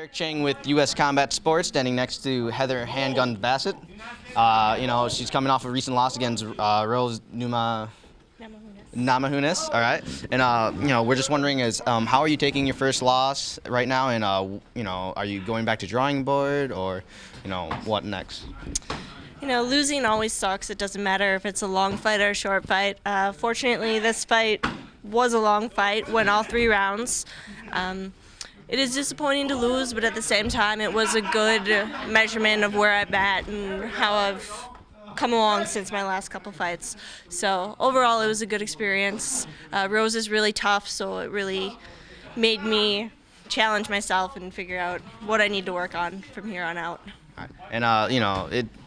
Eric Chang with U.S. Combat Sports, standing next to Heather Handgun Bassett. She's coming off a recent loss against Rose Namajunas. All right, and we're just wondering how are you taking your first loss right now, and are you going back to drawing board, or what next? Losing always sucks. It doesn't matter if it's a long fight or a short fight. Fortunately, this fight was a long fight, went all 3 rounds. It is disappointing to lose, but at the same time, it was a good measurement of where I'm at and how I've come along since my last couple fights. So overall, it was a good experience. Rose is really tough, so it really made me challenge myself and figure out what I need to work on from here on out. And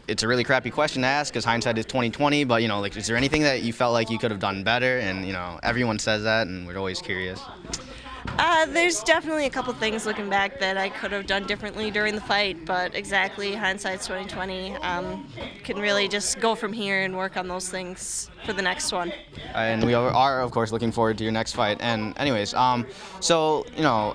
it's a really crappy question to ask because hindsight is 20/20. But is there anything that you felt like you could have done better? And everyone says that, and we're always curious. There's definitely a couple things looking back that I could have done differently during the fight, but exactly, hindsight's 20/20. Can really just go from here and work on those things for the next one. And we are, of course, looking forward to your next fight. And anyways, so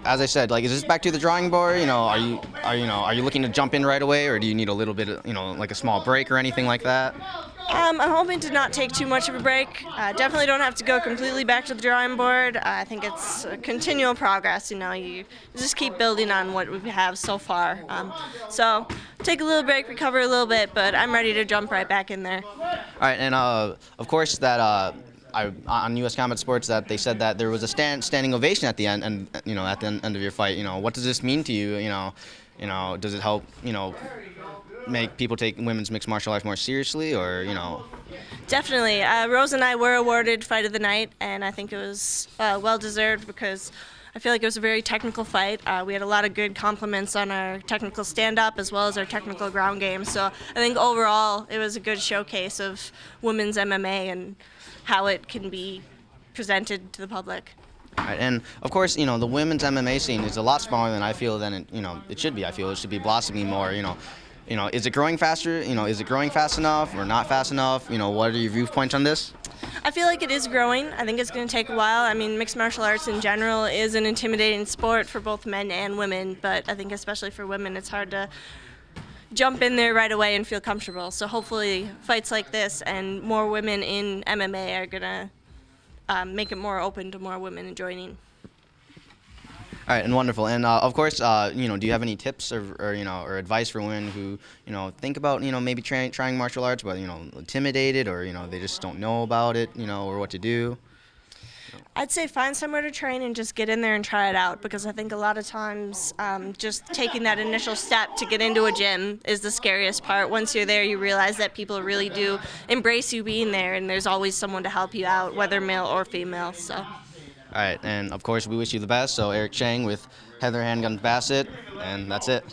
as I said, is this back to the drawing board? Are you looking to jump in right away, or do you need a little bit of, like a small break or anything like that? I'm hoping to not take too much of a break. Definitely don't have to go completely back to the drawing board. I think it's a continual progress. You just keep building on what we have so far. So take a little break, recover a little bit, but I'm ready to jump right back in there. All right, and of course that on U.S. Combat Sports that they said that there was a standing ovation at the end, and at the end of your fight. What does this mean to you? Does it help make people take women's mixed martial arts more seriously, or Definitely. Rose and I were awarded Fight of the Night, and I think it was well-deserved because I feel like it was a very technical fight. We had a lot of good compliments on our technical stand-up as well as our technical ground game. So I think overall it was a good showcase of women's MMA and how it can be presented to the public. Right, and of course, the women's MMA scene is a lot smaller than I feel it should be. I feel it should be blossoming more. Is it growing faster? Is it growing fast enough or not fast enough? What are your viewpoints on this? I feel like it is growing. I think it's going to take a while. I mean, mixed martial arts in general is an intimidating sport for both men and women, but I think especially for women, it's hard to jump in there right away and feel comfortable. So hopefully fights like this and more women in MMA are going to make it more open to more women joining. All right, and wonderful. And of course, do you have any tips or advice for women who think about maybe trying martial arts, but intimidated, or they just don't know about it, or what to do? I'd say find somewhere to train and just get in there and try it out, because I think a lot of times just taking that initial step to get into a gym is the scariest part. Once you're there, you realize that people really do embrace you being there, and there's always someone to help you out, whether male or female. So. All right, and of course we wish you the best. So Eric Chang with Heather Handgun Bassett, and that's it.